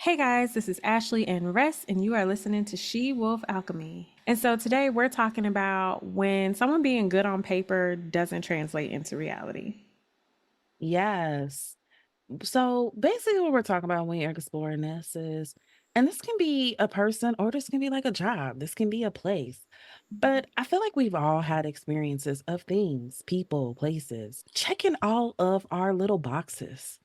Hey guys, this is Ashley and Rest, and you are listening to She Wolf Alchemy. And so today we're talking about when someone being good on paper doesn't translate into reality. Yes. So basically, what we're talking about when you're exploring this is, and this can be a person or this can be like a job, this can be a place. But I feel like we've all had experiences of things, people, places, checking all of our little boxes.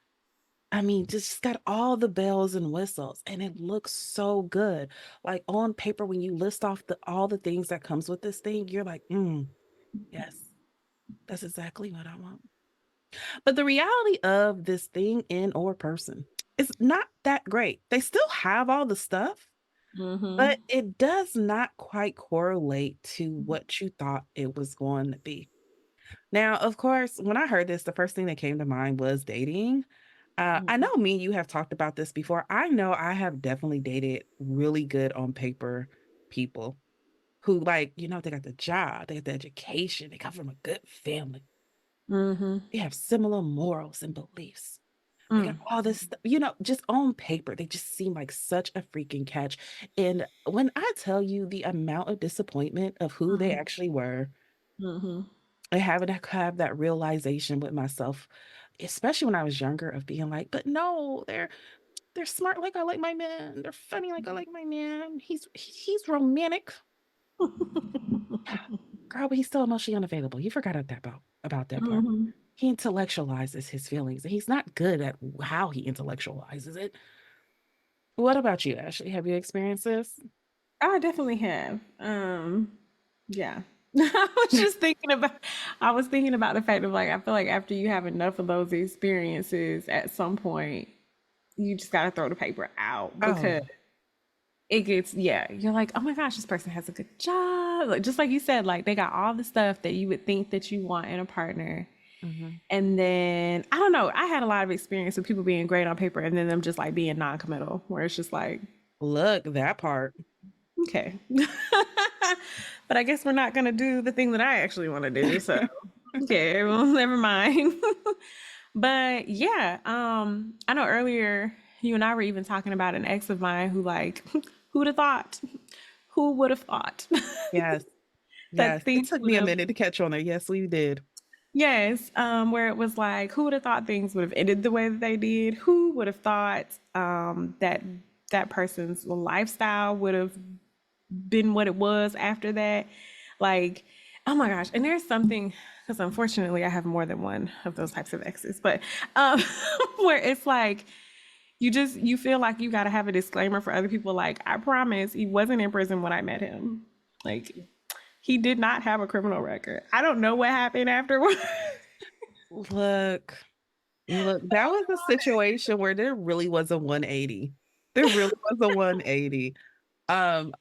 I mean, just got all the bells and whistles, and it looks so good. Like on paper, when you list off all the things that comes with this thing, you're like, yes, that's exactly what I want. But the reality of this thing in or person is not that great. They still have all the stuff, Mm-hmm. but it does not quite correlate to what you thought it was going to be. Now, of course, when I heard this, the first thing that came to mind was dating. I know me and you have talked about this before. I know I have definitely dated really good on paper people who, like, they got the job, they got the education, they come from a good family, Mm-hmm. they have similar morals and beliefs. They got Mm. all this st just on paper, they just seem like such a freaking catch, and when I tell you the amount of disappointment of who they actually were, Mm-hmm. I having to have that realization with myself, especially when I was younger of being like, "But no, they're smart like I like my man, they're funny like I like my man, he's romantic." Girl, but he's still emotionally unavailable. You forgot about that part. Mm-hmm. He intellectualizes his feelings, and he's not good at how he intellectualizes it. What about you, Ashley? Have you experienced this? I definitely have. Yeah. I was thinking about the fact of like I feel like after you have enough of those experiences at some point, you just gotta throw the paper out Oh, because it gets, yeah, you're like, oh my gosh, this person has a good job, like just like you said, like they got all the stuff that you would think that you want in a partner. mhm. And then I don't know, I had a lot of experience with people being great on paper and then them just like being non-committal, where it's just like, Look, that part. okay. But I guess we're not gonna do the thing that I actually want to do, so okay, well, never mind. But yeah, I know earlier you and I were even talking about an ex of mine who like who'd have thought? Who would have thought Yes, that yes. It things took would me a have, minute to catch on there. Yes, we did. yes, where it was like, who would have thought things would have ended the way that they did? Who would have thought that that person's lifestyle would have been what it was after that? Like, oh my gosh. And there's something, because unfortunately I have more than one of those types of exes, but um, where it's like, you feel like you got to have a disclaimer for other people like, I promise he wasn't in prison when I met him, like he did not have a criminal record. I don't know what happened afterwards. Look, look, that was a situation where there really was a 180. There really was a 180. Kind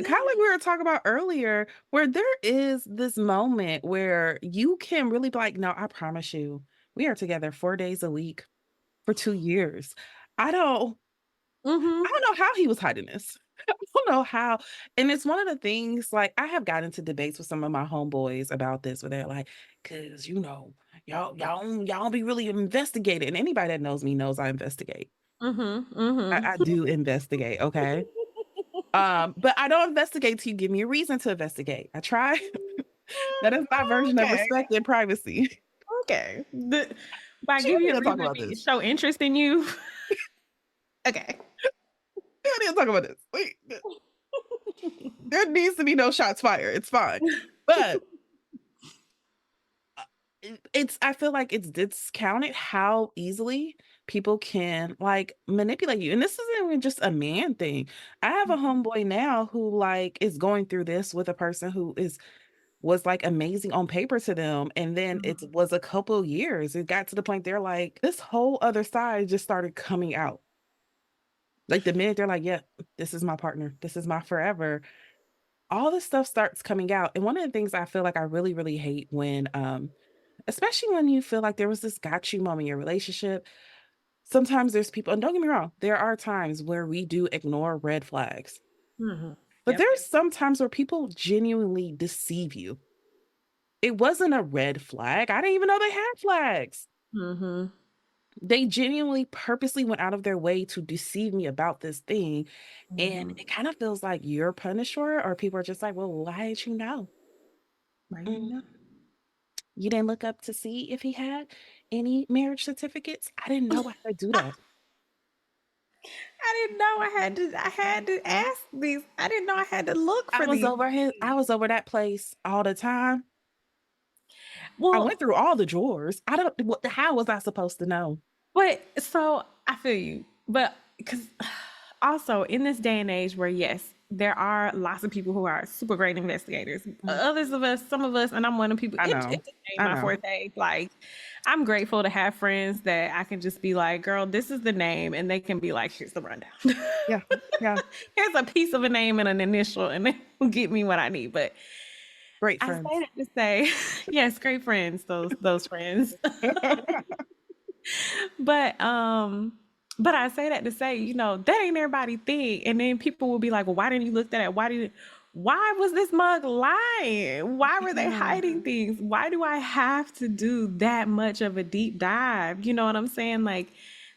of like we were talking about earlier, where there is this moment where you can really be like, no, I promise you, we are together 4 days a week for 2 years. I don't, I Mm-hmm. don't know how he was hiding this. I don't know how. And it's one of the things, like, I have gotten into debates with some of my homeboys about this, where they're like, cause y'all don't be really investigating. And anybody that knows me knows I investigate. Mm-hmm. I Mm-hmm. do investigate, okay? But I don't investigate till you give me a reason to investigate. I try. That is my version of Okay. respect and privacy. Okay. By She don't give you need a to talk reason to about this. show interest in you. Okay. We don't need to talk about this. Wait, there needs to be no shots fired. It's fine. But it's I feel like it's discounted how easily people can like manipulate you. And this isn't even just a man thing. I have a homeboy now who like is going through this with a person who is was like amazing on paper to them. And then it was a couple years. It got to the point they're like, this whole other side just started coming out. Like the minute they're like, yeah, this is my partner, this is my forever. All this stuff starts coming out. And one of the things I feel like I really, really hate when especially when you feel like there was this got you moment in your relationship. Sometimes there's people, and don't get me wrong, there are times where we do ignore red flags. Mm-hmm. But Yep. there's some times where people genuinely deceive you. It wasn't a red flag. I didn't even know they had flags. Mm-hmm. They genuinely purposely went out of their way to deceive me about this thing, and Mhm. it kind of feels like you're punished for it, or people are just like, "Well, why did you know? Why you Mm, know? you didn't look up to see if he had any marriage certificates? I didn't know I had to do that." I didn't know I had to ask these. I didn't know I had to look for these I things. was over that place all the time. I Well, went through all the drawers. I don't what how was I supposed to know? but so I feel you. But because also in this day and age where yes, there are lots of people who are super great investigators. Mhm. Others of us, some of us, and I'm one of the people. I It know. just ain't I my know. forte. Like I'm grateful to have friends that I can just be like, girl, this is the name, and they can be like, here's the rundown. Yeah. Yeah. Here's a piece of a name and an initial, and they will get me what I need. But Great I say friends. that to say, yes, great friends, those friends. But but I say that to say, that ain't everybody thing. And then people will be like, well, why didn't you look that up? Why was this mug lying? Why were they Yeah. hiding things? Why do I have to do that much of a deep dive? You know what I'm saying? Like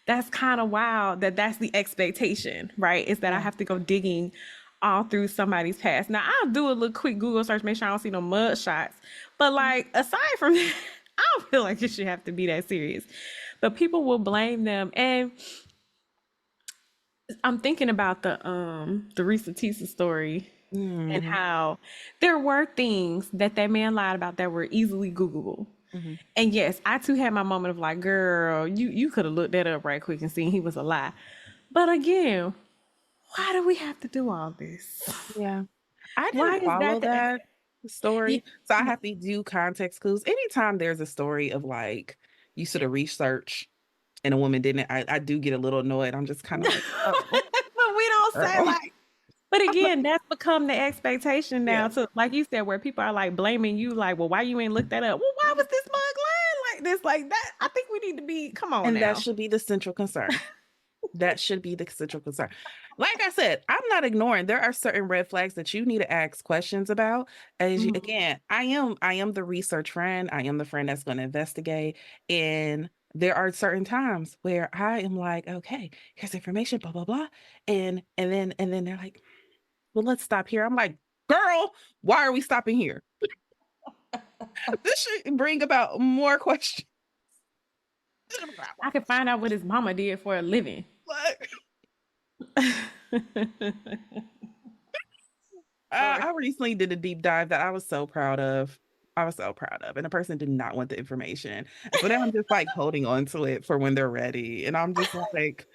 that's kind of wild that that's the expectation, right? Is that I Yeah. have to go digging all through somebody's past. Now I'll do a little quick Google search, make sure I don't see no mud shots. But like aside from that, I don't feel like it should have to be that serious. But people will blame them. And I'm thinking about the Risa Tisa story and Mhm. how there were things that man lied about that were easily Googleable. Mhm. And yes, I too had my moment of like, girl, you could have looked that up right quick and seen he was a lie. But again, why do we have to do all this? Yeah. I Why didn't is follow that the that yeah, story, so I have to do context clues. Anytime there's a story of, like, you sort of research and a woman didn't, I do get a little annoyed. I'm just kinda like, "Oh, but we don't say girl." like. But again, that's become the expectation Yeah, now. To like you said, where people are like blaming you, like, well, why you ain't looked that up? Well, why was this mug lying like this? Like that. I think we need to be. Come on and that now. should be the central concern. That should be the central concern. Like I said, I'm not ignoring. There are certain red flags that you need to ask questions about. As you, Mhm. again, I am the research friend. I am the friend that's going to investigate. And there are certain times where I am like, okay, here's information, blah, blah, blah. And then they're like, well, let's stop here. I'm like, girl, why are we stopping here? This should bring about more questions. I could find out what his mama did for a living. Like, Lord. I recently did a deep dive that I was so proud of. I was so proud of, and the person did not want the information. And so now I'm just like holding on to it for when they're ready. And I'm just like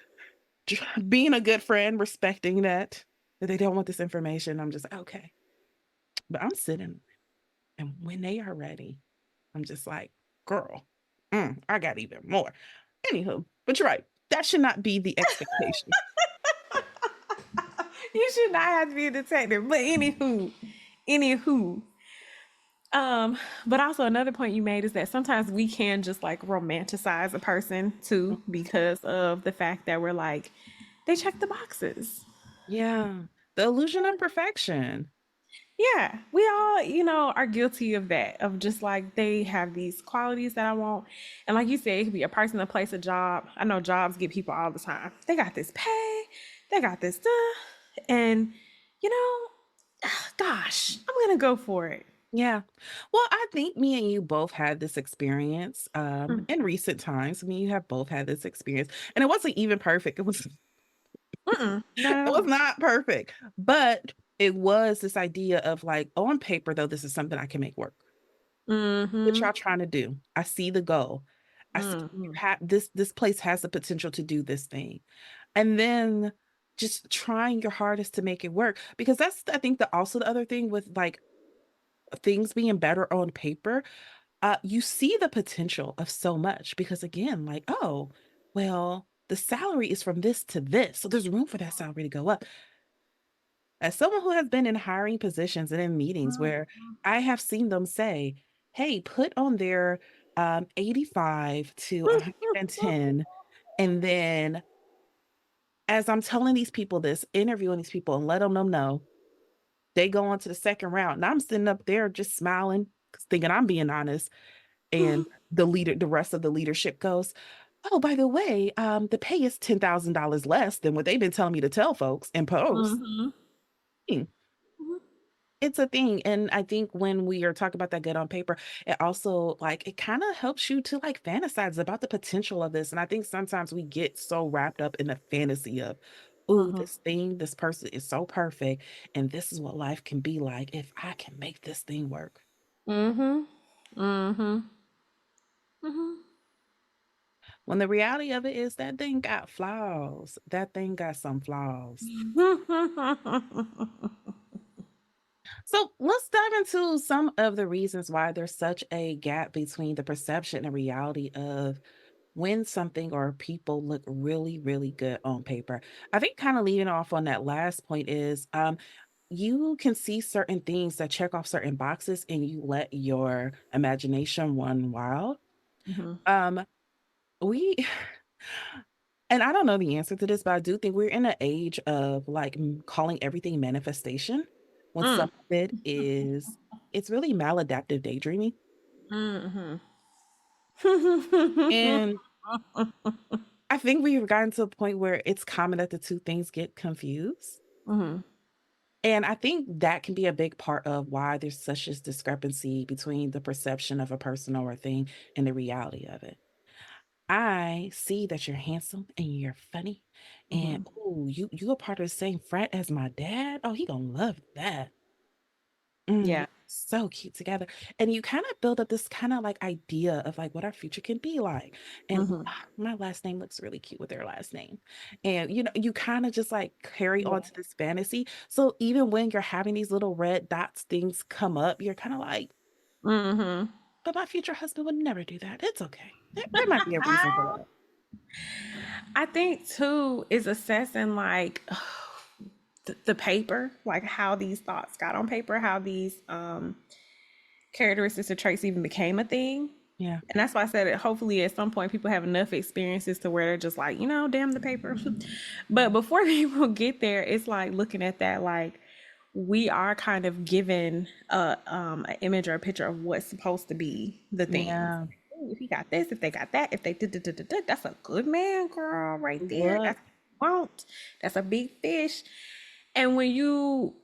being a good friend, respecting that they don't want this information. I'm just like, okay. But I'm sitting, and when they are ready, I'm just like, girl, I got even more. Anywho, but you're right. That should not be the expectation. You should not have to be a detective. But anywho. But also another point you made is that sometimes we can just like romanticize a person too because of the fact that we're like, they check the boxes. Yeah. The illusion of perfection. Yeah, we all, are guilty of that, of just like they have these qualities that I want. And like you said, it could be a person, a place, a job. I know jobs get people all the time. They got this pay, they got this stuff. And, you know, gosh, I'm going to go for it. Yeah. Well, I think me and you both had this experience in recent times. Me and you have both had this experience. And it wasn't even perfect. It was Mm-mm, not it at was all. not perfect. But it was this idea of like, on paper though, this is something I can make work. What Mm-hmm. y'all trying to do? I see the goal. I see you have this place has the potential to do this thing. And then just trying your hardest to make it work. Because that's I think the also the other thing with like things being better on paper, you see the potential of so much because again, like, oh, well, the salary is from this to this. So there's room for that salary to go up. As someone who has been in hiring positions and in meetings where I have seen them say, hey, put on their 85 to 110. And then as I'm telling these people this, interviewing these people and letting them know, they go on to the second round. And I'm sitting up there just smiling, thinking I'm being honest. And the rest of the leadership goes, oh, by the way, the pay is $10,000 less than what they've been telling me to tell folks in post. Mhm. Hmm. Mhm. It's a thing, and I think when we are talking about that good on paper, it also, like, it kinda helps you to, like, fantasize about the potential of this, and I think sometimes we get so wrapped up in the fantasy of, "Ooh, Mhm. this thing, this person is so perfect, and this is what life can be like if I can make this thing work." Mhm. Mhm. When the reality of it is that thing got flaws. That thing got some flaws. Mhm. So let's dive into some of the reasons why there's such a gap between the perception and reality of when something or people look really, really good on paper. I think kind of leading off on that last point is you can see certain things that check off certain boxes and you let your imagination run wild. Mhm. Um, we and I don't know the answer to this, but I do think we're in an age of like calling everything manifestation when some Mm. of it is it's really maladaptive daydreaming. Mhm. And I think we've gotten to a point where it's common that the two things get confused. Mhm. And I think that can be a big part of why there's such a discrepancy between the perception of a person or a thing and the reality of it. I see that you're handsome and you're funny, and Mhm. oh, you a part of the same frat as my dad. Oh, he gonna love that. Yeah. So cute together. And you kind of build up this kind of like idea of like what our future can be like. And Mhm. my last name looks really cute with their last name. And you know, you kind of just like carry on Yeah. to this fantasy. So even when you're having these little red dots things come up, you're kind of like, Mhm. but my future husband would never do that. It's okay. There might be a reason for that. I think too is assessing like the paper, like how these thoughts got on paper, how these characteristics or traits even became a thing. Yeah. And that's why I said it. Hopefully, at some point, people have enough experiences to where they're just like, damn the paper. But before people get there, it's like looking at that, like we are kind of given an image or a picture of what's supposed to be the things. Yeah. Ooh, if he got this, if they got that, if they did, that's a good man, girl, right there. What? That's what you want. That's a big fish. And when you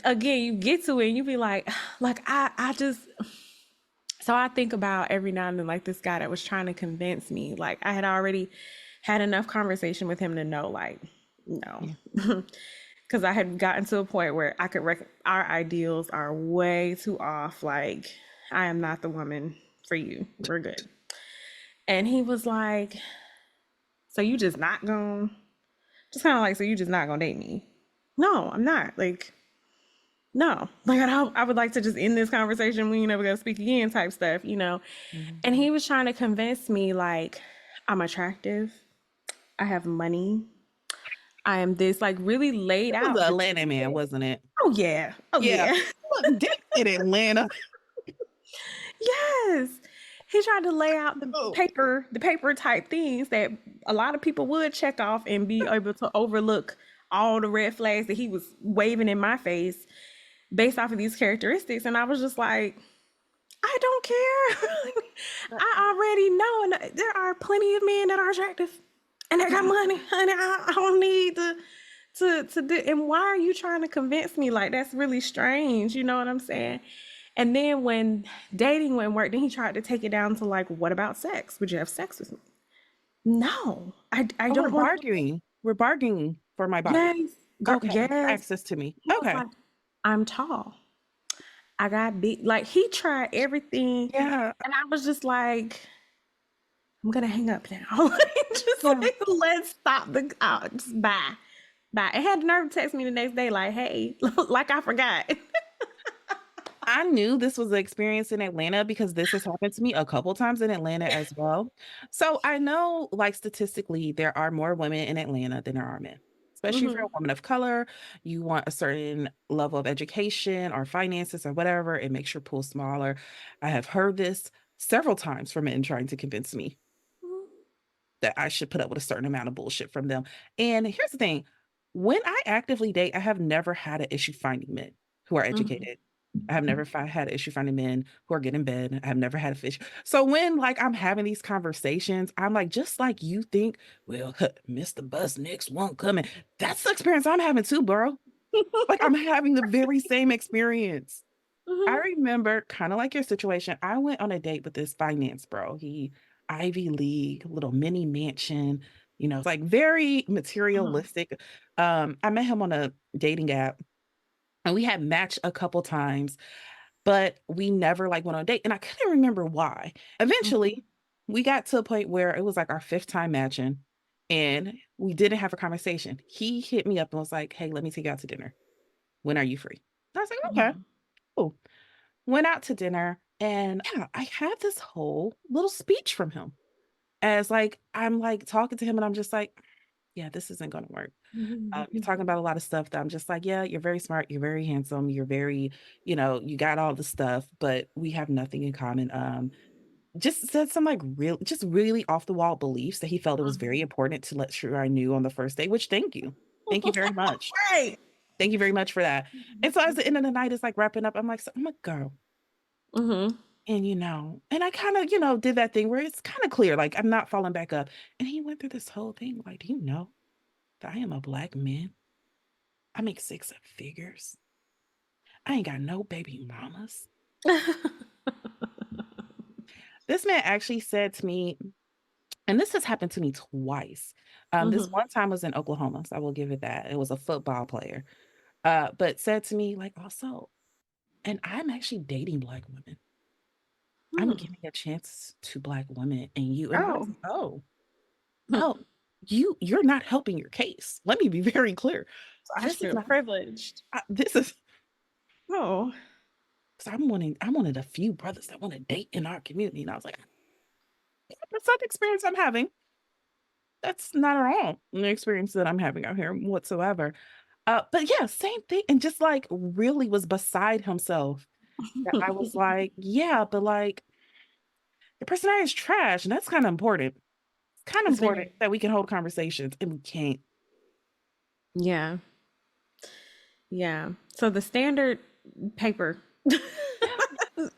again you get to it and you be like I just so I think about every now and then like this guy that was trying to convince me. Like I had already had enough conversation with him to know like no. Yeah. Because I had gotten to a point where I could our ideals are way too off. Like I am not the woman for you. We're good. And he was like, so you just not gonna just kind of like, so you just not gonna date me? No, I'm not. Like no, like I would like to just end this conversation. We ain't never gonna speak again, type stuff. Mhm. And he was trying to convince me like I'm attractive, I have money, I am this, like really laid It was out. the Atlanta man, wasn't it? Oh yeah, oh Yeah. yeah, Look, date in Atlanta. yes. He tried to lay out Oh. the paper type things that a lot of people would check off and be able to overlook all the red flags that he was waving in my face based off of these characteristics. And I was just like, I don't care. I already know, and there are plenty of men that are attractive, and they got money, honey. I don't need to do. And why are you trying to convince me? Like that's really strange. You know what I'm saying? And then when dating wouldn't work, then he tried to take it down to like, what about sex? Would you have sex with me? No, I Oh, we're don't want. bargaining. We're bargaining for my body. Yes, girl. Okay, for Yes. access to me. He was Okay. like, I'm tall. I got big. Like he tried everything, Yeah. and I was just like, I'm gonna hang up now. Like, just Yeah. like, let's stop the just bye. Bye. And had the nerve to text me the next day, like, hey, like I forgot. I knew this was an experience in Atlanta because this has happened to me a couple times in Atlanta as well. So I know, like, statistically, there are more women in Atlanta than there are men. Especially if you're Hmm. a woman of color, you want a certain level of education or finances or whatever, it makes your pool smaller. I have heard this several times from men trying to convince me that I should put up with a certain amount of bullshit from them. And here's the thing, when I actively date, I have never had an issue finding men who are Hmm. educated. I have never had an issue finding men who are good in bed. I have never had a fish. So when like I'm having these conversations, I'm like, just like you think, well, miss the bus, next one coming. That's the experience I'm having too, bro. Like I'm having the very same experience. I Mhm. remember kind of like your situation. I went on a date with this finance bro. He Ivy League, little mini mansion, it's like very Mhm. materialistic. I met him on a dating app and we had matched a couple times, but we never like went on a date. And I couldn't remember why. Mhm. Eventually, we got to a point where it was like our fifth time matching and we didn't have a conversation. He hit me up and was like, hey, let me take you out to dinner. When are you free? I was like, okay, Mhm. cool. Went out to dinner and yeah, I had this whole little speech from him as like I'm like talking to him and I'm just like, yeah, this isn't gonna work. You're talking about a lot of stuff that I'm just like, yeah, you're very smart, you're very handsome, you're very, you got all the stuff, but we have nothing in common. Just said some like real, just really off the wall beliefs that he felt it was very important to let sure I knew on the first day, which thank you. Thank you very much. Right. Thank you very much for that. And so as the end of the night is like wrapping up, I'm like, so I'm a girl. Mhm. And, and I kind of, did that thing where it's kind of clear, like I'm not falling back up. And he went through this whole thing, like, do you know that I am a black man? I make six figures. I ain't got no baby mamas. This man actually said to me, and this has happened to me twice. This Mhm. one time was in Oklahoma, so I will give it that. It was a football player. But said to me, like, also, and I'm actually dating black women. I'm Hmm. giving a chance to black women and you. And I was Oh. like, oh, you're not helping your case. Let me be very clear. So I This should is feel not privileged. this is Oh. because I'm one of the few brothers that want to date in our community. And I was like, that's not the experience I'm having. That's not at all the experience that I'm having out here whatsoever. But yeah, same thing. And just like really was beside himself. That I was like, yeah, but like your personality is trash. And that's kind of important. It's kind of It's important very, that we can hold conversations and we can't. yeah. Yeah. So the standard paper Yeah.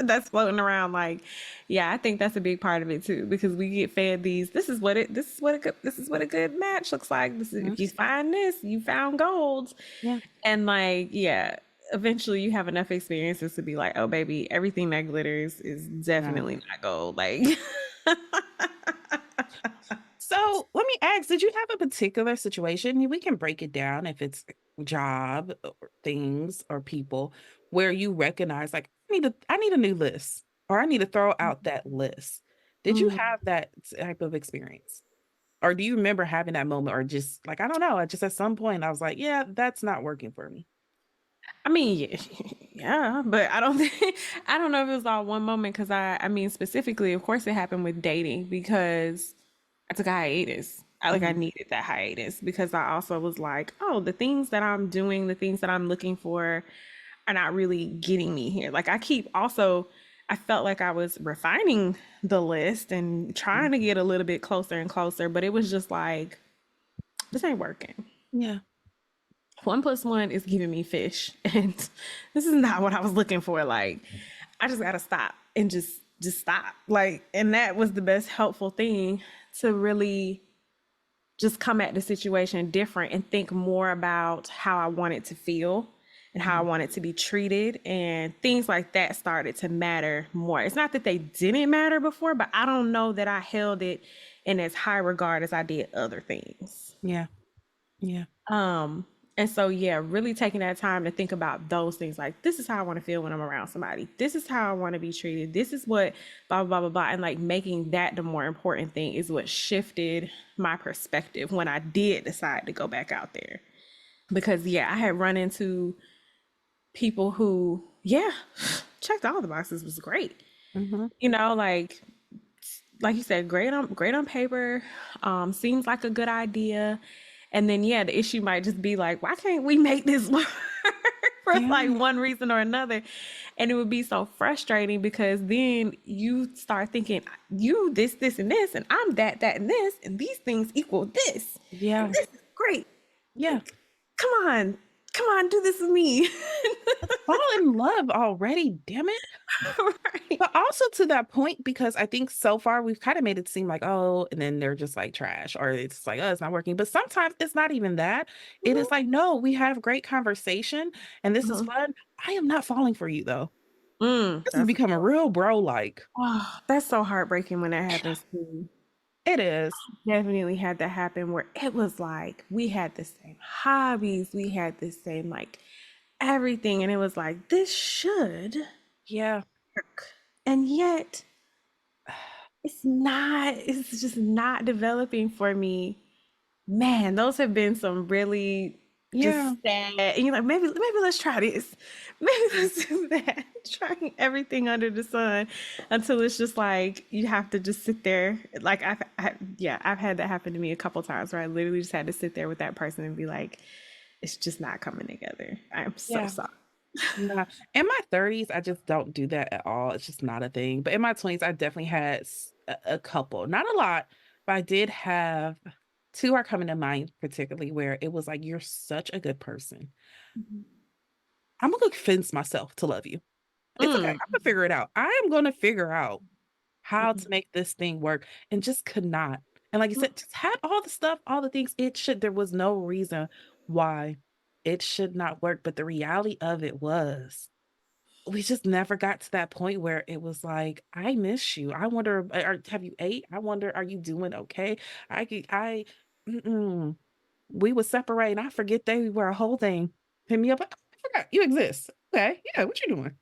that's floating around, like, yeah, I think that's a big part of it too, because we get fed these, this is what a good match looks like. This is, Mhm. if you find this, you found gold. Yeah. And like, yeah, eventually you have enough experiences to be like, oh baby, everything that glitters is No. definitely not gold. Like, So let me ask, did you have a particular situation? We can break it down if it's job or things or people where you recognize like I need a new list or I need to throw out that list. Did you have that type of experience? Or do you remember having that moment or just like I don't know, I just at some point I was like, yeah, that's not working for me. I mean, yeah, but I don't think, I don't know if it was all one moment, because I mean, specifically, of course, it happened with dating, because I took a hiatus. I Mhm. needed that hiatus, because I also was like, oh, the things that I'm doing, the things that I'm looking for are not really getting me here. Like I keep also, I felt like I was refining the list and trying to get a little bit closer and closer, but it was just like, this ain't working. Yeah. 1 plus 1 is giving me fish, and this is not what I was looking for. Like, I just gotta stop and just stop. Like, and that was the best helpful thing, to really just come at the situation different and think more about how I want it to feel and how I Mhm. want it to be treated, and things like that started to matter more. It's not that they didn't matter before, but I don't know that I held it in as high regard as I did other things. Yeah. Yeah. And so, yeah, really taking that time to think about those things, like, this is how I want to feel when I'm around somebody. This is how I want to be treated. This is what blah, blah, blah, blah, blah. And like making that the more important thing is what shifted my perspective when I did decide to go back out there. Because, yeah, I had run into people who, yeah, checked all the boxes, was great. Mhm. Like you said, great on paper, seems like a good idea. And then yeah, the issue might just be like, why can't we make this work for Yeah. like one reason or another? And it would be so frustrating, because then you start thinking, you this and this, and I'm that and this, and these things equal this. And Yeah. this is great. Yeah. Come on, come on, do this with me. Fall in love already, damn it. Right. But also to that point, because I think so far we've kind of made it seem like, oh, and then they're just like trash, or it's like, oh, it's not working. But sometimes it's not even that. It is Mhm, like, no, we have great conversation and this is mhm. fun. I am not falling for you though. This is That's becoming real bro like. oh, that's so heartbreaking when that happens to me. It is. Definitely had that happen where it was like we had the same hobbies, we had the same like everything, and it was like this should Yeah. work. And yet it's just not developing for me. Man, those have been some really Yeah. just sad. And you're like, maybe let's try this. Maybe let's do that. Trying everything under the sun until it's just like you have to just sit there. Like yeah, I've had that happen to me a couple times where I literally just had to sit there with that person and be like, it's just not coming together. I'm so Yeah. sorry. Nah. In my 30s, I just don't do that at all. It's just not a thing. But in my 20s, I definitely had a couple, not a lot, but I did have two are coming to mind, particularly where it was like, you're such a good person. I'm gonna convince myself to love you. It's okay. Mm, I'm gonna figure it out. I am gonna figure out how to mhm, make this thing work and just could not. And like you mhm. said, just had all the stuff, all the things. There was no reason why it should not work. But the reality of it was we just never got to that point where it was like, I miss you. I wonder, have you ate? I wonder, are you doing okay? Mm-mm. We would separate and I forget they were a whole thing. Hit me up. I forgot you exist. Okay. Yeah. What you doing?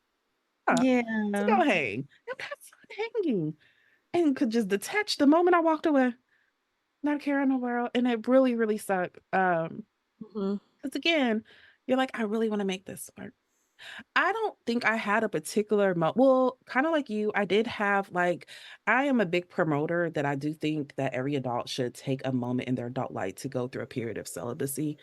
Yeah. Let's go hang. And that's hanging. And could just detach the moment I walked away. Not a care in the world. And it really, really sucked. Mhm, Because again, you're like, I really want to make this work. I don't think I had a particular well, kind of like you, I did have like I am a big promoter that I do think that every adult should take a moment in their adult life to go through a period of celibacy.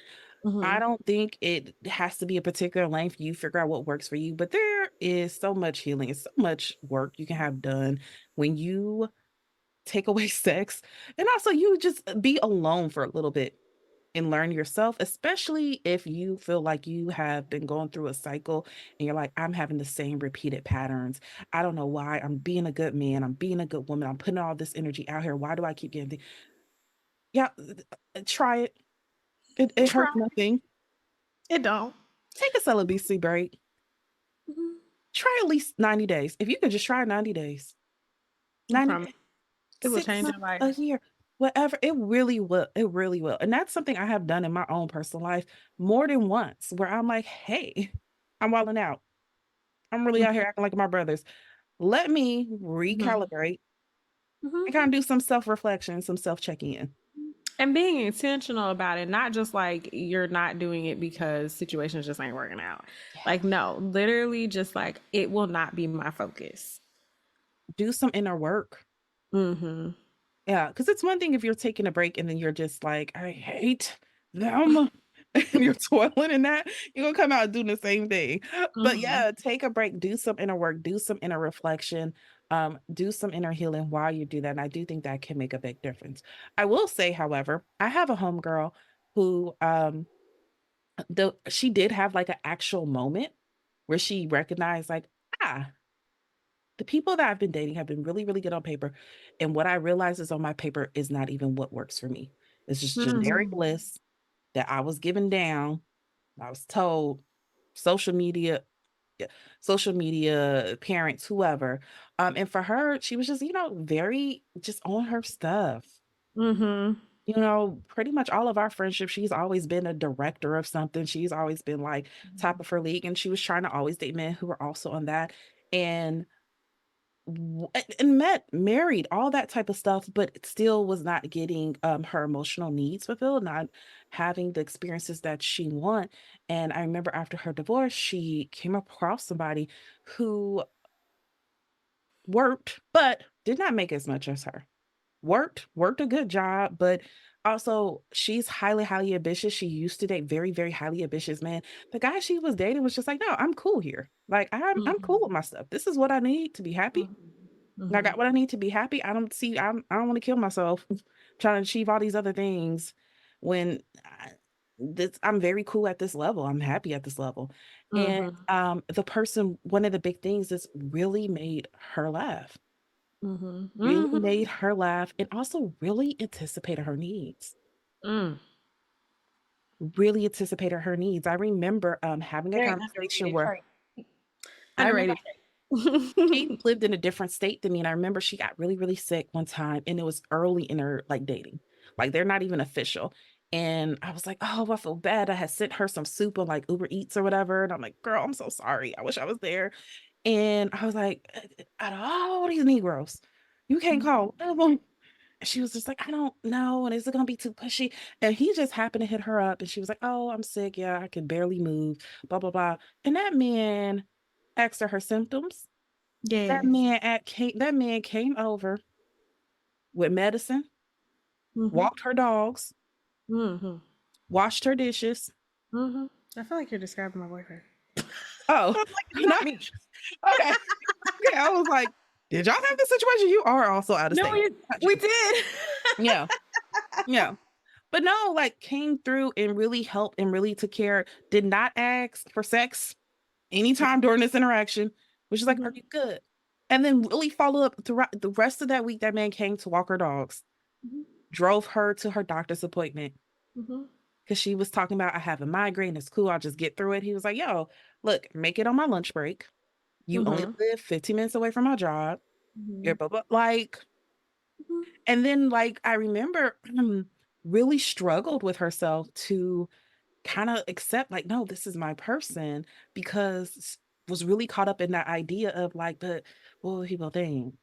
I mhm. don't think it has to be a particular length. You figure out what works for you, but there is so much healing and so much work you can have done when you take away sex and also you just be alone for a little bit and learn yourself, especially if you feel like you have been going through a cycle and you're like, I'm having the same repeated patterns. I don't know why. I'm being a good man. I'm being a good woman. I'm putting all this energy out here. Why do I keep getting yeah, try it. It hurts Try. nothing. It don't. Take a celibacy break. Mhm. Try at least 90 days. If you could just try 90 days, I 90 promise. days, It will 6 change your months, a life. year, whatever. It really will. It really will. And that's something I have done in my own personal life more than once where I'm like, hey, I'm wilding out. I'm really out here acting like my brothers. Let me Mhm, recalibrate mhm. and kind of do some self-reflection, some self-checking in. And being intentional about it, not just like you're not doing it because situations just ain't working out. Like, Yes. no, literally just like it will not be my focus. Do some inner work. Mm-hmm. Yeah, because it's one thing if you're taking a break and then you're just like, I hate them. And you're toiling in that, you're gonna come out doing the same thing. But Mm-hmm. yeah, take a break, do some inner work, do some inner reflection, do some inner healing while you do that. And I do think that can make a big difference. I will say, however, I have a homegirl who she did have like an actual moment where she recognized like, ah, the people that I've been dating have been really, really good on paper. And what I realize is on my paper is not even what works for me. It's just generic Mm-hmm. lists that I was given down. I was told social media, yeah, social media, parents, whoever. And for her, she was just, very just on her stuff. Mm-hmm. Pretty much all of our friendships, she's always been a director of something. She's always been like top of her league. And she was trying to always date men who were also on that. And and married, all that type of stuff, but it still was not getting her emotional needs fulfilled, not having the experiences that she want. And I remember after her divorce, she came across somebody who worked, but did not make as much as her. Worked a good job, but also she's highly, highly ambitious. She used to date very, very highly ambitious men. The guy she was dating was just like, no, I'm cool here. Like I'm cool with my stuff. This is what I need to be happy. And I Mm-hmm. got what I need to be happy. I don't want to kill myself trying to achieve all these other things when I'm very cool at this level. I'm happy at this level. And Mhm. the person, one of the big things is really made her laugh. Mhm. Really Mhm. made her laugh and also really anticipated her needs. Mm. Really anticipated her needs. I remember having a Very conversation underrated where trait. I remember Underrated she trait. lived in a different state than me, and I remember she got really, really sick one time, and it was early in her, like, dating. Like, they're not even official, and I was like, "Oh, I feel bad." I had sent her some soup on, like, Uber Eats or whatever, and I'm like, "Girl, I'm so sorry. I wish I was there." And I was like, Out of all these Negroes, you can't Mhm. call one of 'em?" And she was just like, "I don't know, and is it gonna be too pushy?" And he just happened to hit her up, and she was like, "Oh, I'm sick. Yeah, I can barely move, blah, blah, blah." And that man asked her symptoms. Yes. That man came over with medicine, Mhm. walked her dogs, Mhm. washed her dishes. Mhm. I feel like you're describing my boyfriend. Oh, I was like, it's no, not me. okay. Okay, I was like, "Did y'all have this situation? You are also out of No, state." we did. Yeah, yeah. But no, like, came through and really helped and really took care, did not ask for sex anytime during this interaction, was just like, "Are Mhm. you good?" And then really follow up throughout the rest of that week. That man came to walk her dogs, Mhm. drove her to her doctor's appointment, Mhm. 'cause she was talking about, "I have a migraine, it's cool, I'll just get through it." He was like, "Yo, look, make it on my lunch break. You only Mhm. live 15 minutes away from my job. You're Mhm. blah, blah," like, Mhm. and then, like, I remember really struggled with herself to kinda accept, like, "No, this is my person," because was really caught up in that idea of, like, "But what will people think?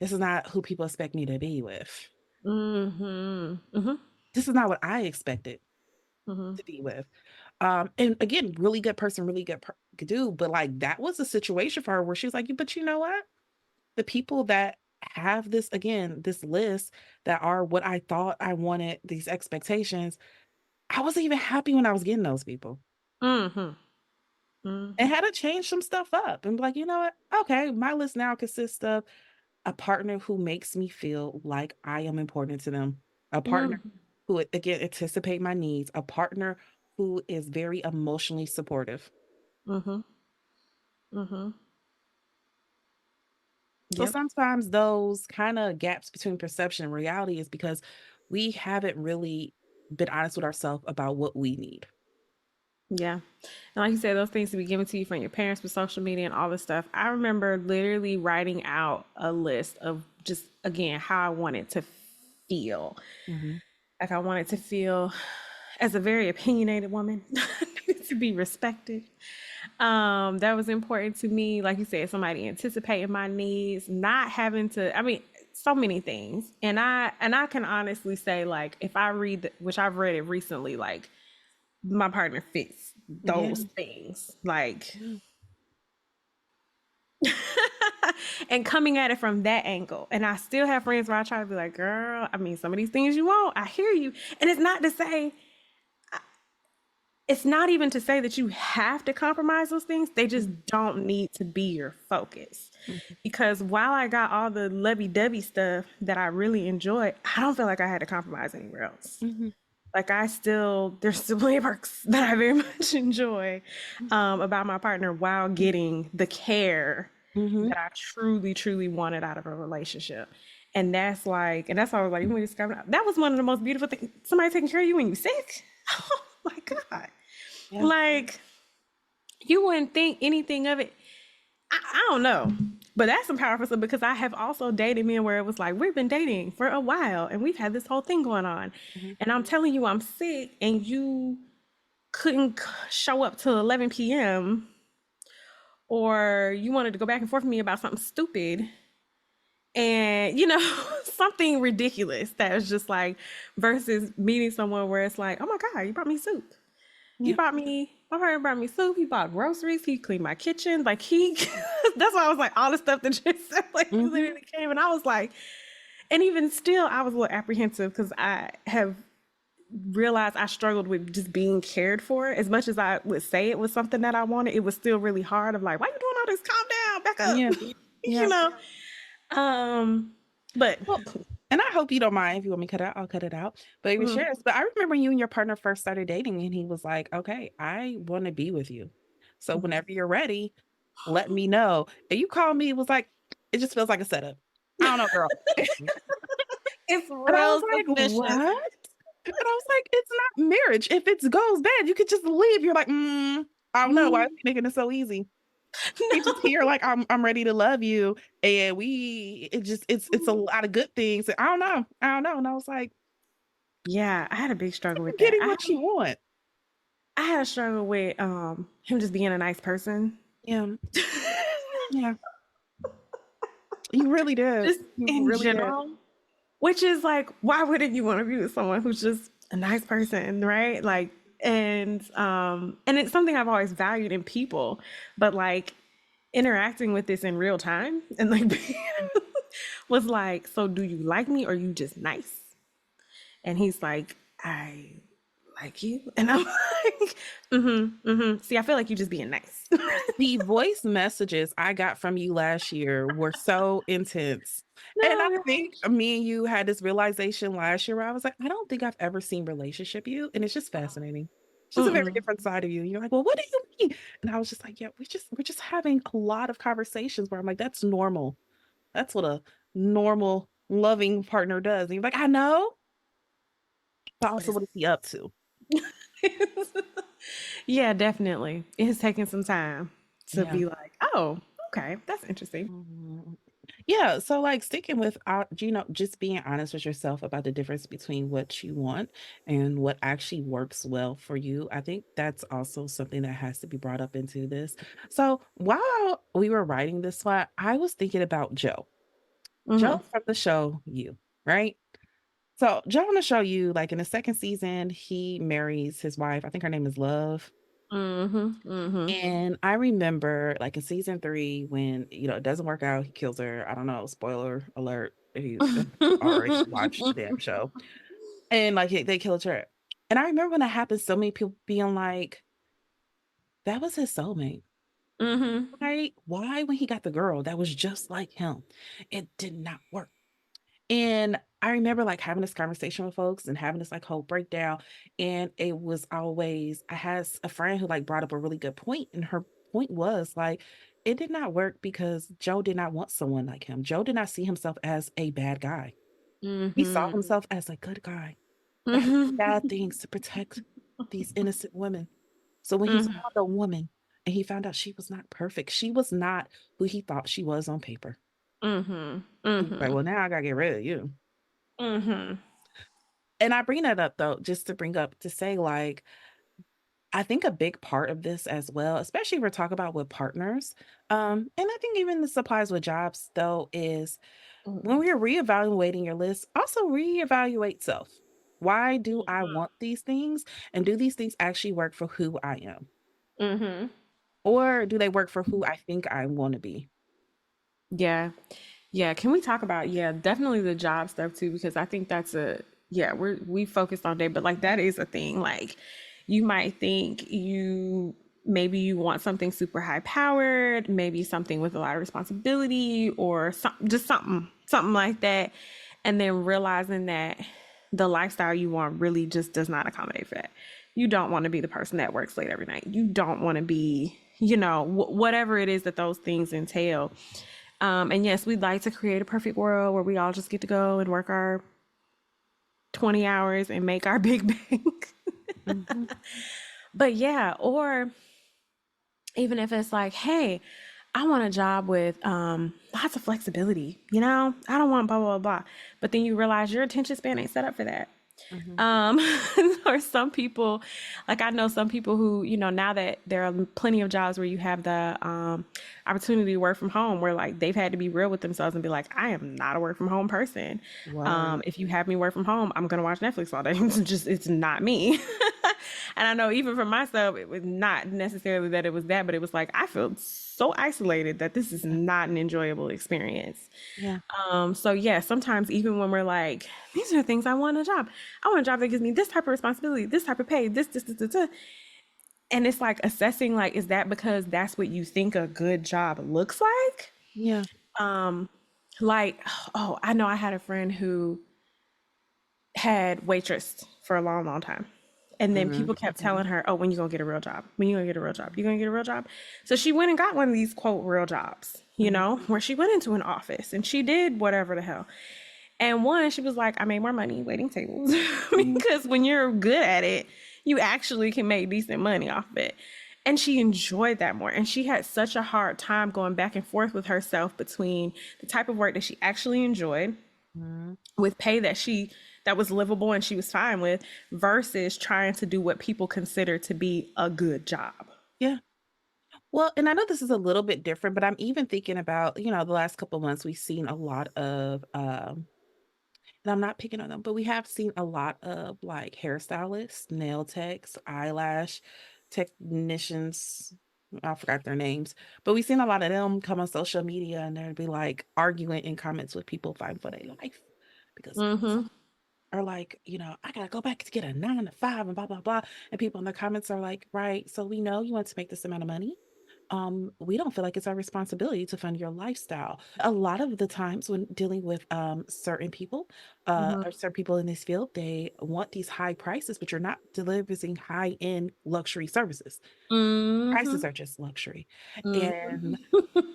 This is not who people expect me to be with. Mhm. Mhm. This is not what I expected Mhm. to be with." And again, really good person, really good dude, but, like, that was a situation for her where she was like, "But you know what? The people that have this again, this list that are what I thought I wanted, these expectations, I wasn't even happy when I was getting those people." Mhm. And Mhm. had to change some stuff up and be like, "You know what? Okay, my list now consists of a partner who makes me feel like I am important to them, a partner Mhm. who, again, anticipate my needs, a partner who is very emotionally supportive." Mhm. Mhm. So Yep. sometimes those kinda gaps between perception and reality is because we haven't really been honest with ourselves about what we need. Yeah. And like you said, those things to be given to you from your parents with social media and all this stuff. I remember literally writing out a list of just, again, how I wanted to feel. Mhm. Like I wanted to feel as a very opinionated woman, I needed to be respected. That was important to me. Like you said, somebody anticipating my needs, not having to, I mean, so many things. And I can honestly say, like, if I read which I've read it recently, like my partner fits Yeah. those things. Like, Yeah. and coming at it from that angle. And I still have friends where I try to be like, girl, I mean, some of these things you want, I hear you. And it's not even to say that you have to compromise those things. They just don't need to be your focus. Mhm. Because while I got all the lovey-dovey stuff that I really enjoyed, I don't feel like I had to compromise anywhere else. Mhm. Like there's still plenty of perks that I very much enjoy about my partner while getting the care Mhm. that I truly, truly wanted out of a relationship. And that's why I was like, when we discovered that was one of the most beautiful things. Somebody taking care of you when you're sick. Oh my God. Yeah. Like, you wouldn't think anything of it. I don't know. But that's some powerful stuff because I have also dated men where it was like, we've been dating for a while and we've had this whole thing going on. Mhm. And I'm telling you, I'm sick and you couldn't show up till 11 p.m. or you wanted to go back and forth with me about something stupid and, something ridiculous that was just like, versus meeting someone where it's like, oh my God, you brought me soup. Yeah. My partner brought me soup. He bought groceries. He cleaned my kitchen. Like that's why I was like, all the stuff that you said, like he Mhm. literally came and I was like, and even still, I was a little apprehensive because I have realized I struggled with just being cared for. As much as I would say it was something that I wanted, it was still really hard of like, why you doing all this? Calm down, back Yeah. up. you Yeah. know? Um, but Well, And I hope you don't mind if you want me to cut it out, I'll cut it out. But even Mhm. share this. But I remember you and your partner first started dating, and he was like, "Okay, I want to be with you. So Mhm. whenever you're ready, let me know." And you called me, it was like, it just feels like a setup. I don't know, girl. It's And I was real like, suspicious. "What?" And I was like, "It's not marriage. If it goes bad, you could just leave." You're like, I don't know. Why is Mm, he making it so easy? He just no. here like, I'm ready to love you, and it's a lot of good things. I don't know. I don't know." And I was like, Yeah, I had a big struggle "You're with that. getting what you want." I had a struggle with him just being a nice person. Yeah. Yeah. You really did. Just You in really did. general. Which is like, why wouldn't you want to be with someone who's just a nice person, right? Like, and it's something I've always valued in people, but like interacting with this in real time and like was like, so do you like me or you just nice? And he's like, I like you, and I'm like, mm-hmm. See, I feel like you just being nice. The voice messages I got from you last year were so intense. And I No, think me and you had this realization last year where I was like, I don't think I've ever seen relationship you. And it's just fascinating. It's just a very mm-mm. different side of you. And you're like, well, what do you mean? And I was just like, yeah, we're just having a lot of conversations where I'm like, that's normal. That's what a normal loving partner does. And you're like, I know, but But also what is he up to? it's yeah, definitely. It has taken some time to Yeah. be like, oh, okay, that's interesting. Mhm. Yeah, so like sticking with just being honest with yourself about the difference between what you want and what actually works well for you. I think that's also something that has to be brought up into this. So while we were writing this one, I was thinking about Joe. Joe Mm-hmm. from the show You, right? So Joe on the show You, like in the second season, he marries his wife. I think her name is Love. Mm-hmm. Mm-hmm. And I remember, like, in season 3 when, it doesn't work out, he kills her. I don't know, spoiler alert if you already watched the damn show. And, like, they killed her. And I remember when that happened, so many people being like, "That was his soulmate. Mm-hmm. Why when he got the girl that was just like him, it did not work?" And I remember, like, having this conversation with folks and having this, like, whole breakdown, and it was always I had a friend who, like, brought up a really good point, and her point was, like, it did not work because Joe did not want someone like him. Joe did not see himself as a bad guy. He saw Mm-hmm. himself as a good guy that could do Mm-hmm. bad things to protect these innocent women. So when he Mm-hmm. found a woman and he found out she was not perfect, she was not who he thought she was on paper. Mm-hmm. He's like, Mm-hmm. "Well, now I gotta get rid of you." Mm-hmm. And I bring that up though, just to bring up to say, like, I think a big part of this as well, especially if we're talking about with partners, and I think even this applies with jobs though, is when we are reevaluating your list, also reevaluate self. Why do I want these things? And do these things actually work for who I am? Mm-hmm. Or do they work for who I think I want to be? Yeah. Yeah. Can we talk about, yeah, definitely the job stuff too, because I think that's yeah, we focused on day, but like that is a thing. Like you might think maybe you want something super high powered, maybe something with a lot of responsibility or just something like that. And then realizing that the lifestyle you want really just does not accommodate for that. You don't want to be the person that works late every night. You don't want to be, whatever it is that those things entail. And yes, we'd like to create a perfect world where we all just get to go and work our 20 hours and make our big bank. Mhm. But yeah, or even if it's like, hey, I want a job with lots of flexibility, I don't want blah, blah, blah. But then you realize your attention span ain't set up for that. Mhm. Um, or some people, like I know some people who, now that there are plenty of jobs where you have the opportunity to work from home, where like they've had to be real with themselves and be like, I am not a work from home person. Right. If you have me work from home, I'm gonna watch Netflix all day. It's not me. And I know even for myself, it was not necessarily that it was that, but it was like I feel so isolated that this is Yeah. not an enjoyable experience. Yeah. So yeah, sometimes even when we're like, these are the things I want in a job. I want a job that gives me this type of responsibility, this type of pay, this. And it's like assessing like, is that because that's what you think a good job looks like? Yeah. Like, oh, I know I had a friend who had waitressed for a long, long time. And then Mhm. people kept telling her, oh, when you gonna get a real job? When you gonna get a real job? You gonna get a real job? So she went and got one of these quote real jobs, Mhm. where she went into an office and she did whatever the hell. And one, she was like, I made more money waiting tables Mhm. because when you're good at it, you actually can make decent money off of it. And she enjoyed that more. And she had such a hard time going back and forth with herself between the type of work that she actually enjoyed Mhm. with pay that was livable and she was fine with versus trying to do what people consider to be a good job. Yeah. Well, and I know this is a little bit different, but I'm even thinking about, the last couple of months we've seen a lot of and I'm not picking on them, but we have seen a lot of like hairstylists, nail techs, eyelash technicians. I forgot their names, but we've seen a lot of them come on social media and they'd be like arguing in comments with people fighting for their life because are like, I gotta go back to get a 9 to 5 and blah blah blah. And people in the comments are like, right, so we know you want to make this amount of money. We don't feel like it's our responsibility to fund your lifestyle. A lot of the times when dealing with certain people, or certain people in this field, they want these high prices, but you're not delivering high-end luxury services. Prices are just luxury. And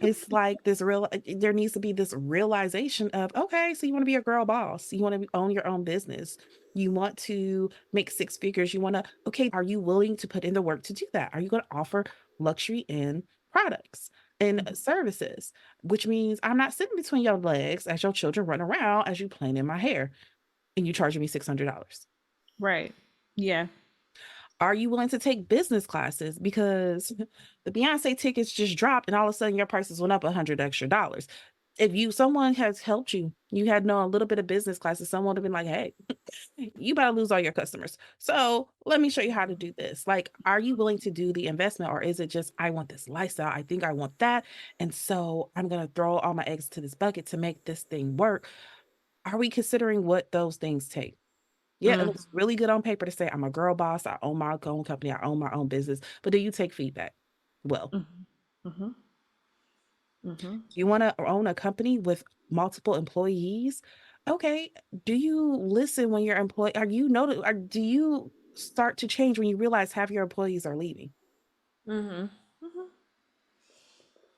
it's like this there needs to be this realization of, okay, so you want to be a girl boss. You want to own your own business. You want to make six figures. You want to, okay, are you willing to put in the work to do that? Are you going to offer luxury in products and services? Which means I'm not sitting between your legs as your children run around as you playing in my hair and you charging me $600. Right. Yeah. Are you willing to take business classes? Because the Beyonce tickets just dropped and all of a sudden your prices went up $100 extra. If someone has helped you, you had known a little bit of business classes, someone would have been like, hey, you better lose all your customers. So let me show you how to do this. Like, are you willing to do the investment or is it just, I want this lifestyle? I think I want that. And so I'm going to throw all my eggs to this bucket to make this thing work. Are we considering what those things take? Yeah, it looks really good on paper to say I'm a girl boss, I own my own company, I own my own business, but do you take feedback? Well, you wanna own a company with multiple employees? Okay, do you listen when your employee are you noti or do you start to change when you realize half your employees are leaving?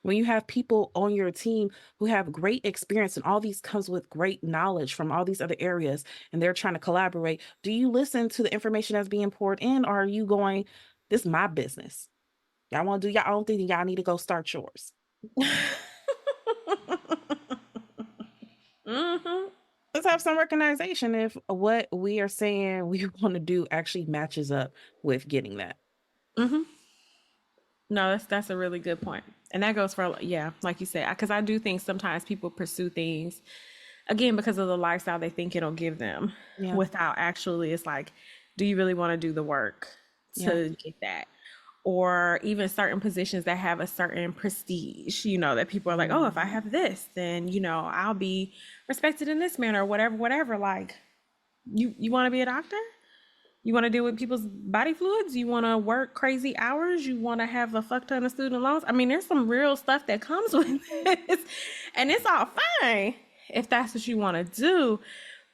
When you have people on your team who have great experience and all these comes with great knowledge from all these other areas and they're trying to collaborate, do you listen to the information that's being poured in or are you going, this is my business? Y'all want to do your own thing and y'all need to go start yours. Let's have some recognition if what we are saying we want to do actually matches up with getting that. No, that's a really good point. And that goes for, yeah, like you said, because I do think sometimes people pursue things again because of the lifestyle they think it'll give them Yeah. without actually, it's like, do you really want to do the work Yeah. to get that? Or even certain positions that have a certain prestige, that people are like, oh, if I Mhm. have this, then, I'll be respected in this manner, or whatever, whatever. Like, you want to be a doctor? You want to deal with people's body fluids? You want to work crazy hours? You want to have a fuck ton of student loans? I mean, there's some real stuff that comes with this, and it's all fine if that's what you want to do.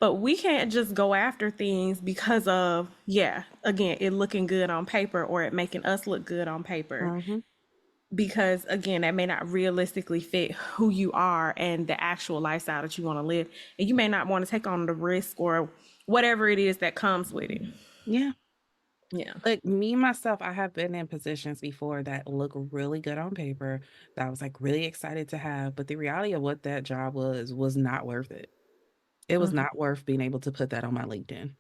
But we can't just go after things because of, yeah, again, it looking good on paper or it making us look good on paper. Mhm. Because again, that may not realistically fit who you are and the actual lifestyle that you want to live. And you may not want to take on the risk or whatever it is that comes with it. Yeah. Yeah. Like me myself, I have been in positions before that look really good on paper that I was like really excited to have, but the reality of what that job was not worth it. It was not worth being able to put that on my LinkedIn.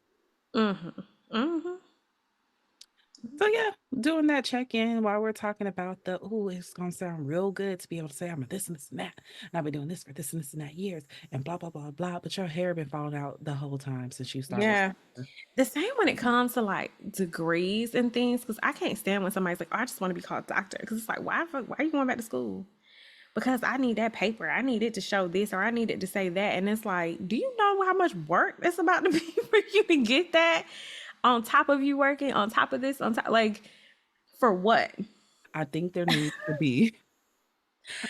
So yeah, doing that check-in while we're talking about it's gonna sound real good to be able to say I'm a this and this and that. And I've been doing this for this and this and that years and blah blah blah blah. But your hair been falling out the whole time since you started Yeah. working. The same when it comes to like degrees and things, because I can't stand when somebody's like, oh, I just want to be called doctor. Because it's like, why are you going back to school? Because I need that paper. I need it to show this or I need it to say that. And it's like, do you know how much work it's about to be for you to get that on top of you working, on top of this, on top, like, for what? I think there needs to be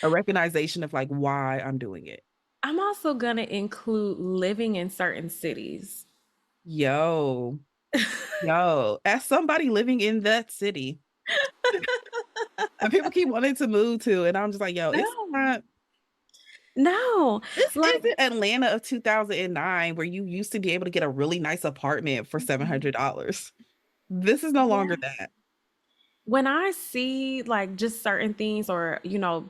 a recognition of like why I'm doing it. I'm also gonna include living in certain cities. Yo, yo, as somebody living in that city, and people keep wanting to move to, and I'm just like, yo, it's No, not. no, This like isn't Atlanta of 2009 where you used to be able to get a really nice apartment for $700. This is no longer yeah. that. When I see like just certain things or,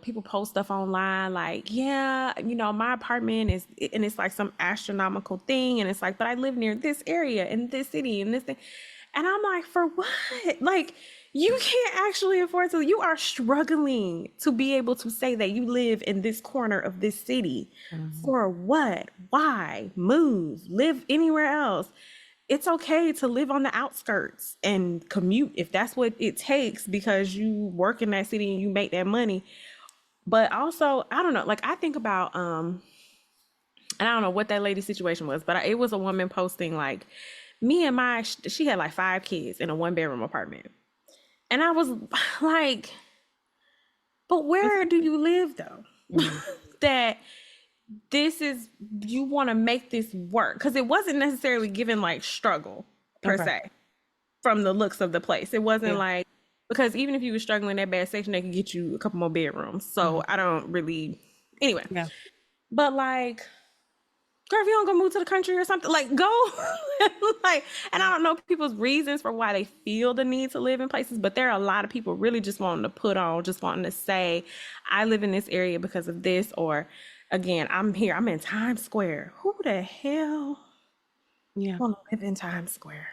people post stuff online, like, yeah, my apartment is, and it's like some astronomical thing. And it's like, but I live near this area in this city and this thing. And I'm like, for what? Like, you can't actually afford to, you are struggling to be able to say that you live in this corner of this city. Mhm. For what? Why? Move, live anywhere else. It's okay to live on the outskirts and commute if that's what it takes because you work in that city and you make that money. But also, I don't know, like I think about and I don't know what that lady's situation was, but it was a woman posting like me and she had like 5 kids in a 1 bedroom apartment. And I was like, but It's- where do you live though? mhm. That this is, you want to make this work, because it wasn't necessarily given like struggle per Okay. se from the looks of the place. It wasn't Yeah. like, because even if you were struggling in that bad section, they could get you a couple more bedrooms. Mhm. So I don't really, anyway. Yeah. But like, girl, if you don't go move to the country or something, like go, like, and I don't know people's reasons for why they feel the need to live in places, but there are a lot of people really just wanting to put on, just wanting to say, I live in this area because of this, or again, I'm here, I'm in Times Square. Who the hell Yeah. want to live in Times Square?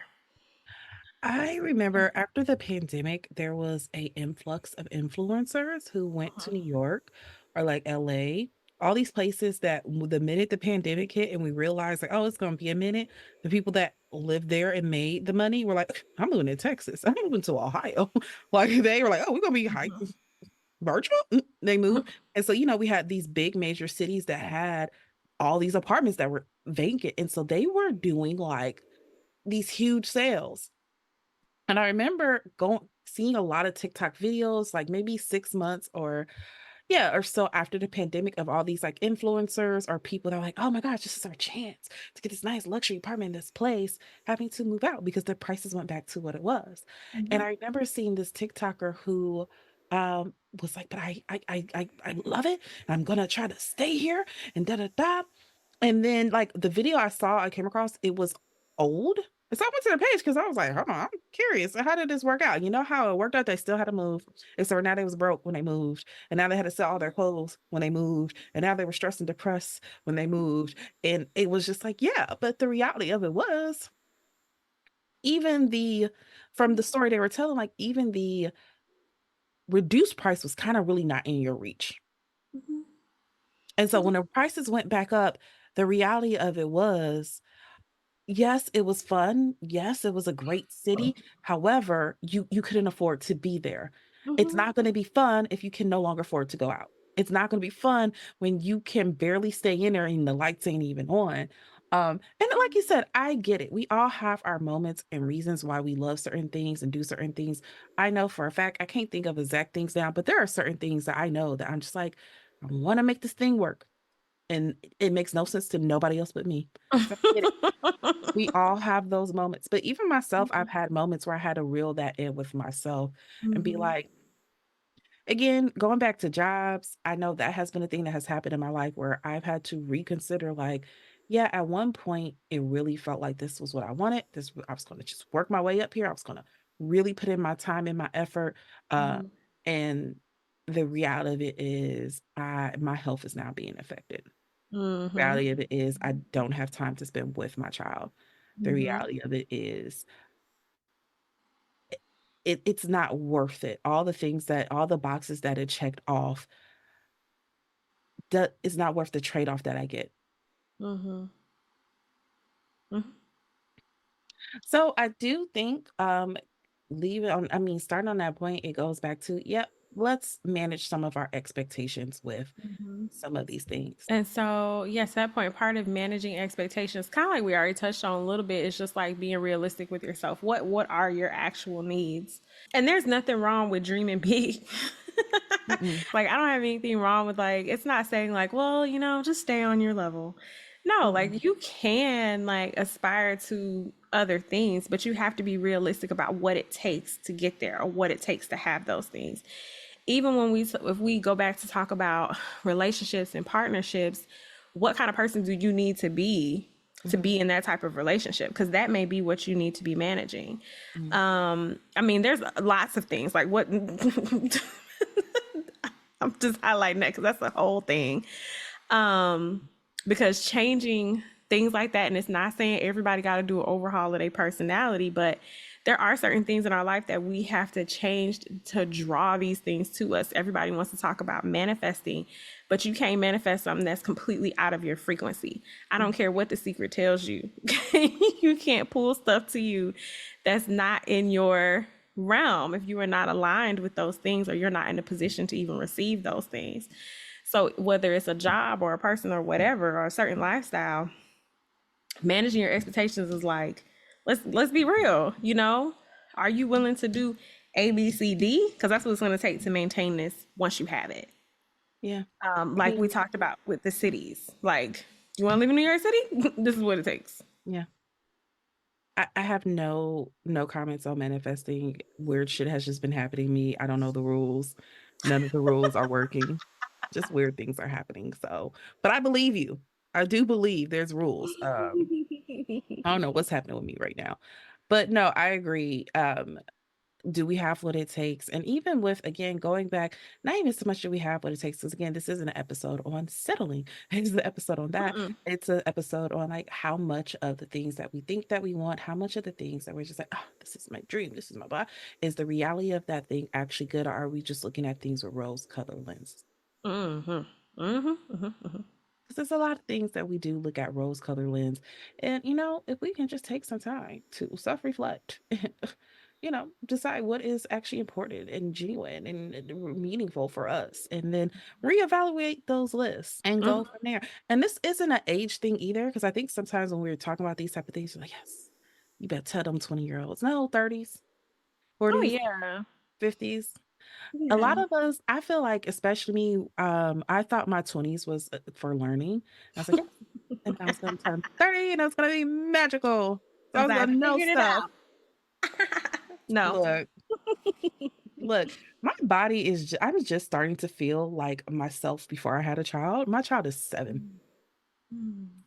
I remember after the pandemic, there was a influx of influencers who went to New York or like LA, all these places that the minute the pandemic hit and we realized like, oh, it's going to be a minute, the people that lived there and made the money were like, I'm moving to Texas. I'm moving to Ohio. Like they were like, oh, we're going to be virtual. They moved. And so, we had these big major cities that had all these apartments that were vacant. And so they were doing like these huge sales. And I remember going seeing a lot of TikTok videos, like maybe 6 months or yeah, or so after the pandemic of all these like influencers or people that are like, oh my gosh, this is our chance to get this nice luxury apartment in this place, having to move out because the prices went back to what it was. And I remember seeing this TikToker who was like, but I love it and I'm gonna try to stay here and da da da. And then like the video I came across, it was old. And so I went to the page because I was like, hold on, I'm curious. How did this work out? You know how it worked out? They still had to move. And so now they was broke when they moved. And now they had to sell all their clothes when they moved. And now they were stressed and depressed when they moved. And it was just like, yeah, but the reality of it was even from the story they were telling, like even the reduced price was kind of really not in your reach. And so when the prices went back up, the reality of it was yes, it was fun. Yes, it was a great city. However, you couldn't afford to be there. It's not going to be fun if you can no longer afford to go out. It's not going to be fun when you can barely stay in there and the lights ain't even on. And like you said, I get it. We all have our moments and reasons why we love certain things and do certain things. I know for a fact, I can't think of exact things now, but there are certain things that I know that I'm just like, I want to make this thing work. And it makes no sense to nobody else but me. So I get it. We all have those moments. But even myself, I've had moments where I had to reel that in with myself and be like, again, going back to jobs, I know that has been a thing that has happened in my life where I've had to reconsider, like, yeah, at one point, it really felt like this was what I wanted. I was going to just work my way up here. I was going to really put in my time and my effort. Uh, and the reality of it is, my health is now being affected. Mm-hmm. Reality of it is, I don't have time to spend with my child. The reality of it is it's not worth it. All the boxes that it checked off, that is not worth the trade-off that I get. So I do think leave it on, I mean, starting on that point, it goes back to, yep, let's manage some of our expectations with some of these things. And so, yes, that point, part of managing expectations, kind of like we already touched on a little bit, is just like being realistic with yourself. What are your actual needs? And there's nothing wrong with dreaming big. Mm-mm. Like, I don't have anything wrong with, like, it's not saying like, well, just stay on your level. No, Mm-mm. like you can like aspire to other things, but you have to be realistic about what it takes to get there or what it takes to have those things. Even when if we go back to talk about relationships and partnerships, what kind of person do you need to Mm-hmm. be in that type of relationship? Because that may be what you need to be managing. Mm-hmm. I mean, there's lots of things like what I'm just highlighting that because that's the whole thing. Because changing things like that, and it's not saying everybody got to do an overhaul of their personality, but there are certain things in our life that we have to change to draw these things to us. Everybody wants to talk about manifesting, but you can't manifest something that's completely out of your frequency. I don't care what the secret tells you. You can't pull stuff to you that's not in your realm if you are not aligned with those things or you're not in a position to even receive those things. So whether it's a job or a person or whatever or a certain lifestyle, managing your expectations is like, let's be real, Are you willing to do A, B, C, D? Because that's what it's going to take to maintain this once you have it. Yeah. I Like we mean, talked about with the cities. Like, you want to live in New York City? This is what it takes. yeah. I have no comments on manifesting. Weird shit has just been happening to me. I don't know the rules. None of the rules are working. Just weird things are happening. So, but I believe you. I do believe there's rules. I don't know what's happening with me right now. But no, I agree. Do we have what it takes? And even with, again, going back, not even so much do we have what it takes, because again, this isn't an episode on settling. It's the episode on that. Mm-mm, It's an episode on like how much of the things that we think that we want, how much of the things that we're just like, oh, this is my dream, this is my blah, is the reality of that thing actually good, or are we just looking at things with rose-colored lenses? mm-hmm, mm-hmm. Because there's a lot of things that we do look at rose-colored lens. And, if we can just take some time to self-reflect, decide what is actually important and genuine and meaningful for us, and then reevaluate those lists and go from there. And this isn't an age thing either, because I think sometimes when we're talking about these type of things, you're like, yes, you better tell them 20-year-olds. No, 30s, Oh 40s, yeah, 50s. A lot yeah. of us, I feel like, especially me, I thought my 20s was for learning. I was like, yes, and I was going to turn 30 and it was going to be magical. So I Because was I going to know figured it stuff. out. No. Look, look, my body is, I'm just starting to feel like myself before I had a child. My child is 7.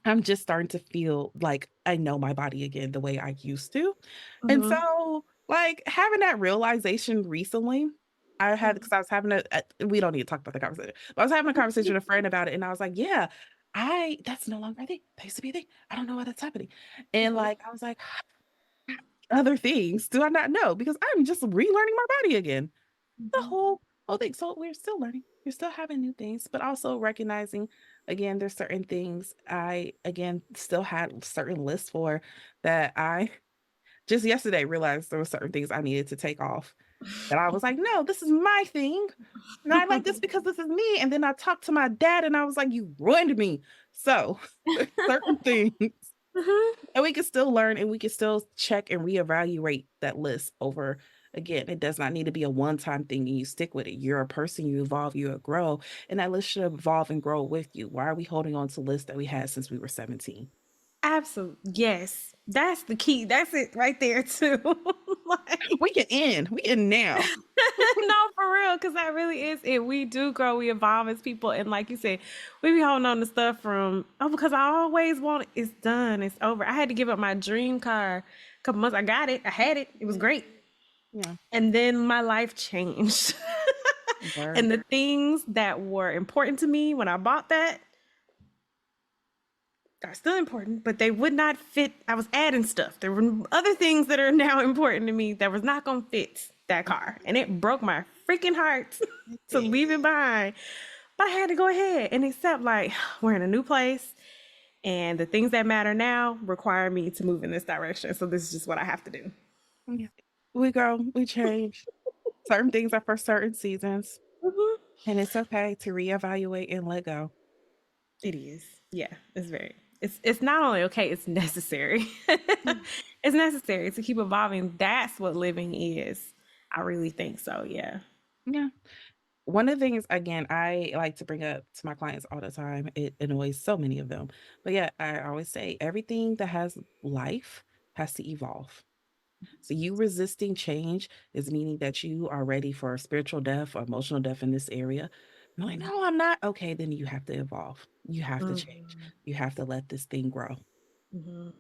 I'm just starting to feel like I know my body again the way I used to. And Mm-hmm. so, like, having that realization recently, I had, because I was having we don't need to talk about the conversation, but I was having a conversation with a friend about it. And I was like, yeah, that's no longer a thing. That used to be a thing. I don't know why that's happening. And like, I was like, other things do I not know? Because I'm just relearning my body again. The whole thing. So we're still learning. We're still having new things, but also recognizing, again, there's certain things I, again, still had certain lists for, that I just yesterday realized there were certain things I needed to take off. That I was like, no, this is my thing. And I like this because this is me. And then I talked to my dad and I was like, you ruined me. So there's certain things. And we can still learn, and we can still check and reevaluate that list over again. It does not need to be a one-time thing and you stick with it. You're a person, you evolve, you grow, and that list should evolve and grow with you. Why are we holding on to lists that we had since we were 17? Absolutely. Yes. That's the key. That's it right there too. Like, We can now. no, for real, because that really is it. We do grow, we evolve as people. And like you said, we be holding on to stuff from, oh, because I always want it. It's done. It's over. I had to give up my dream car a couple months. I got it. I had it. It was great. Yeah. And then my life changed. Word. And the things that were important to me when I bought that are still important, but they would not fit. I was adding stuff. There were other things that are now important to me that was not going to fit that car. And it broke my freaking heart to leave it behind. But I had to go ahead and accept, like, we're in a new place and the things that matter now require me to move in this direction. So this is just what I have to do. Yeah. We grow, we change. Certain things are for certain seasons, Mhm. and it's okay to reevaluate and let go. It is. Yeah, it's very. It's not only okay, it's necessary. Mm. It's necessary to keep evolving. That's what living is. I really think so. Yeah. Yeah. One of the things, again, I like to bring up to my clients all the time, it annoys so many of them. But yeah, I always say everything that has life has to evolve. So you resisting change is meaning that you are ready for spiritual death or emotional death in this area. I'm like, no, I'm not. Okay, then you have to evolve. You have to change. Mhm. You have to let this thing grow. Mhm.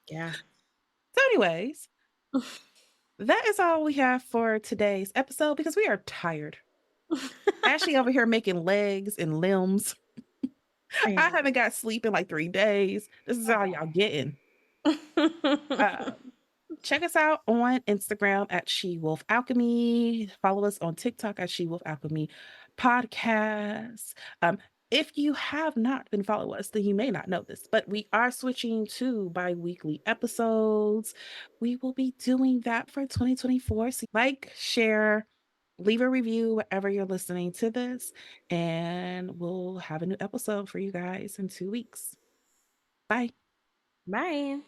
Yeah. So, anyways, that is all we have for today's episode because we are tired. Ashley over here making legs and limbs. I Yeah. haven't got sleep in like 3 days. This is all y'all getting. Uh, Check us out on Instagram at She Wolf Alchemy. Follow us on TikTok at She Wolf Alchemy Podcast. If you have not been following us, then you may not know this, but we are switching to bi-weekly episodes. We will be doing that for 2024. So like, share, leave a review wherever you're listening to this, and we'll have a new episode for you guys in 2 weeks. Bye. Bye.